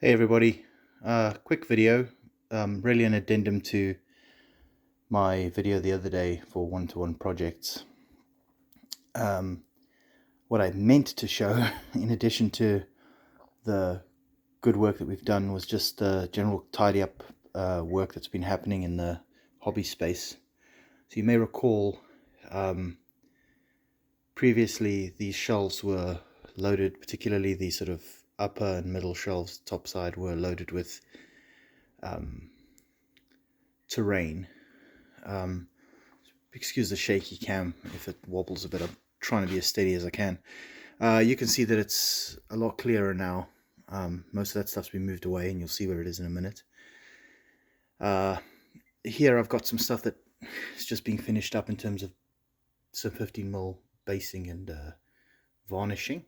Hey everybody, quick video, really an addendum to my video the other day for one-to-one projects. What I meant to show, in addition to the good work that we've done, was just the general tidy up work that's been happening in the hobby space. So you may recall, previously these shelves were loaded, particularly the sort of upper and middle shelves, top side, were loaded with terrain. Excuse the shaky cam if it wobbles a bit. I'm trying to be as steady as I can. You can see that it's a lot clearer now. Most of that stuff's been moved away, and you'll see where it is in a minute. Here I've got some stuff that is just being finished up in terms of some 15mm basing and varnishing.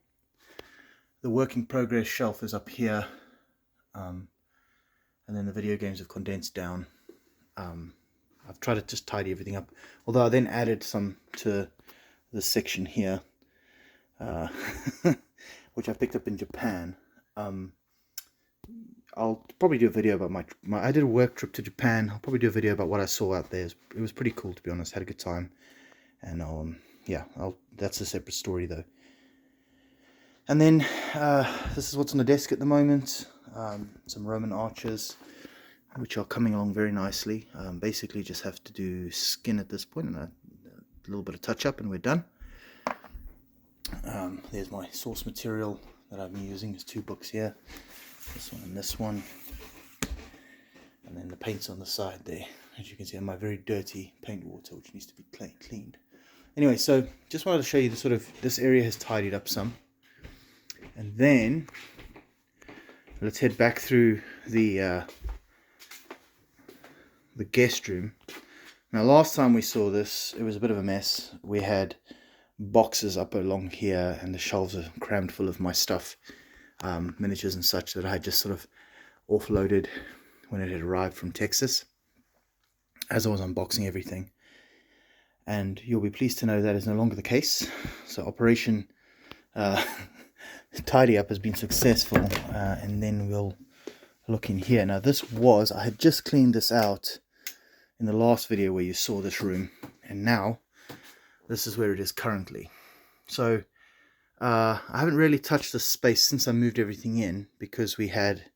The work in progress shelf is up here, and then the video games have condensed down. I've tried to just tidy everything up, although I then added some to this section here, which I picked up in Japan. I'll probably do a video about I did a work trip to Japan. I'll probably do a video about what I saw out there. It was pretty cool, to be honest. Had a good time, and yeah, that's a separate story though. And then this is what's on the desk at the moment. Some Roman arches, which are coming along very nicely. Basically just have to do skin at this point and a little bit of touch up and we're done. There's my source material that I've been using. There's two books here, this one and this one, and then the paint's on the side there. As you can see, my very dirty paint water, which needs to be cleaned. Anyway, so just wanted to show you the sort of, this area has tidied up some. And then let's head back through the guest room. Now last time we saw this, it was a bit of a mess. We had boxes up along here and the shelves are crammed full of my stuff, miniatures and such, that I had just sort of offloaded when it had arrived from Texas as I was unboxing everything. And you'll be pleased to know that is no longer the case. So Operation Tidy Up has been successful, and then we'll look in here. Now I had just cleaned this out in the last video where you saw this room, and now this is where it is currently. So I haven't really touched this space since I moved everything in, because we had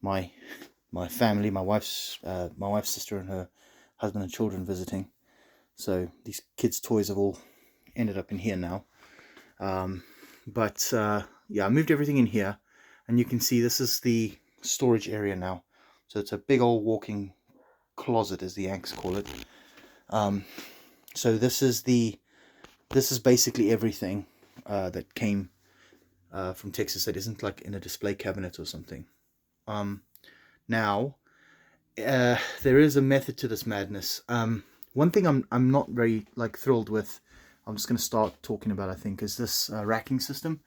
my family, my wife's sister and her husband and children visiting. So these kids' toys have all ended up in here now. Yeah, I moved everything in here, and you can see this is the storage area now. So it's a big old walk-in closet, as the Yanks call it. So this is basically everything that came from Texas that isn't like in a display cabinet or something. Now there is a method to this madness. One thing I'm not very thrilled with, I'm just going to start talking about, I think, is this racking system.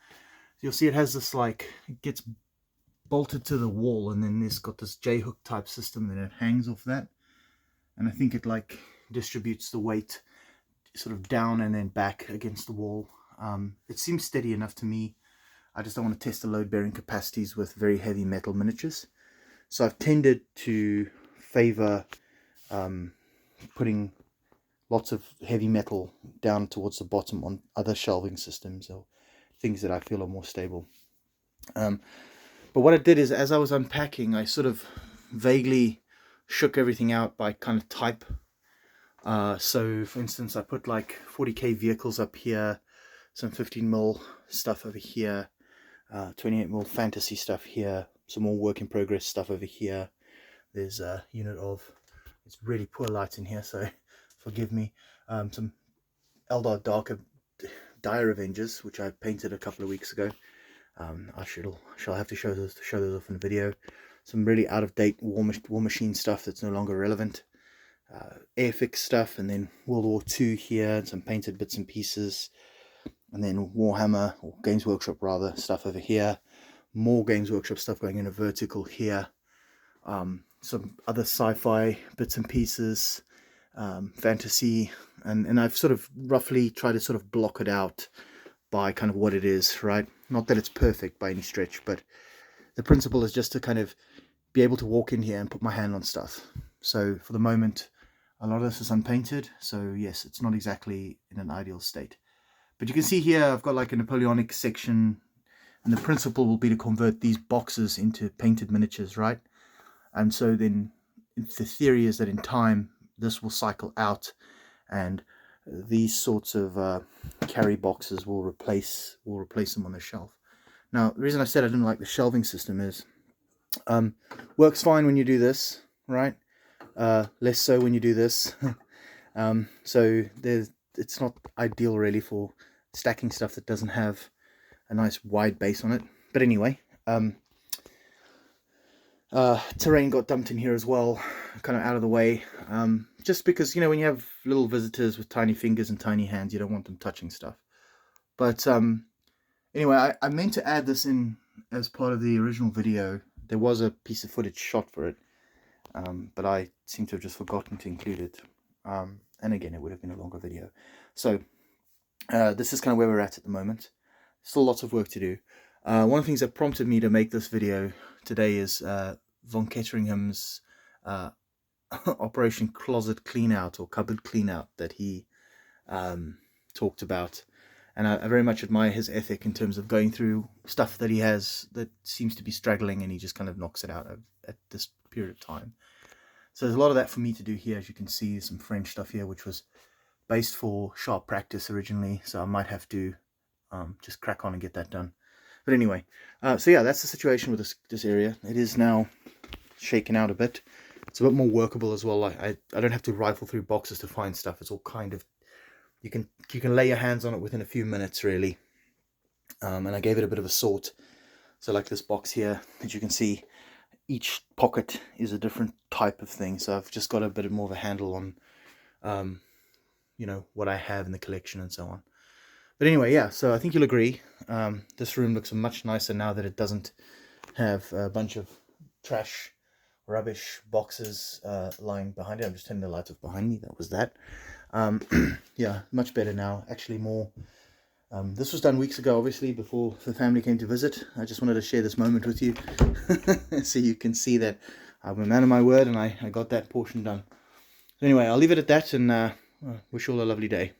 You'll see it has this, it gets bolted to the wall, and then it's got this J-hook type system, and then it hangs off that. And I think it distributes the weight sort of down and then back against the wall. It seems steady enough to me. I just don't want to test the load bearing capacities with very heavy metal miniatures. So I've tended to favor putting lots of heavy metal down towards the bottom on other shelving systems or things that I feel are more stable. But what I did is, as I was unpacking, I sort of vaguely shook everything out by kind of type. So for instance, I put 40k vehicles up here, some 15mm stuff over here, 28mm fantasy stuff here, some more work in progress stuff over here. There's a unit of, it's really poor light in here, so forgive me, some Eldar Darker Dire Avengers, which I painted a couple of weeks ago. I shall have to show those off in a video. Some really out-of-date War Machine stuff that's no longer relevant. Airfix stuff, and then World War II here, and some painted bits and pieces. And then Warhammer, or Games Workshop rather, stuff over here. More Games Workshop stuff going in a vertical here. Some other sci-fi bits and pieces, fantasy, and I've sort of roughly tried to sort of block it out by kind of what it is, right? Not that it's perfect by any stretch, but the principle is just to kind of be able to walk in here and put my hand on stuff. So for the moment, a lot of this is unpainted, so yes, it's not exactly in an ideal state. But you can see here I've got like a Napoleonic section, and the principle will be to convert these boxes into painted miniatures, right? And so then the theory is that in time this will cycle out, and these sorts of carry boxes will replace them on the shelf. Now, the reason I said I didn't like the shelving system is works fine when you do this, right? Less so when you do this. So it's not ideal really for stacking stuff that doesn't have a nice wide base on it. But anyway, terrain got dumped in here as well, kind of out of the way, just because, you know, when you have little visitors with tiny fingers and tiny hands, you don't want them touching stuff. But anyway, I meant to add this in as part of the original video. There was a piece of footage shot for it, but I seem to have just forgotten to include it. And again, it would have been a longer video. So this is kind of where we're at the moment. Still lots of work to do. One of the things that prompted me to make this video today is Von Ketteringham's Operation Closet Cleanout or Cupboard Cleanout that he talked about. And I very much admire his ethic in terms of going through stuff that he has that seems to be straggling, and he just kind of knocks it out at this period of time. So there's a lot of that for me to do here. As you can see, some French stuff here, which was based for sharp practice originally. So I might have to just crack on and get that done. But anyway, so yeah, that's the situation with this area. It is now shaken out a bit. It's a bit more workable as well. I don't have to rifle through boxes to find stuff. It's all kind of, you can lay your hands on it within a few minutes really. And I gave it a bit of a sort. So like this box here, as you can see, each pocket is a different type of thing. So I've just got a bit more of a handle on, you know, what I have in the collection and so on. But anyway, yeah, so I think you'll agree. This room looks much nicer now that it doesn't have a bunch of trash, rubbish boxes lying behind it. I'm just turning the lights off behind me. That was that. Yeah, much better now. Actually more. This was done weeks ago, obviously, before the family came to visit. I just wanted to share this moment with you so you can see that I'm a man of my word and I got that portion done. So anyway, I'll leave it at that and wish you all a lovely day.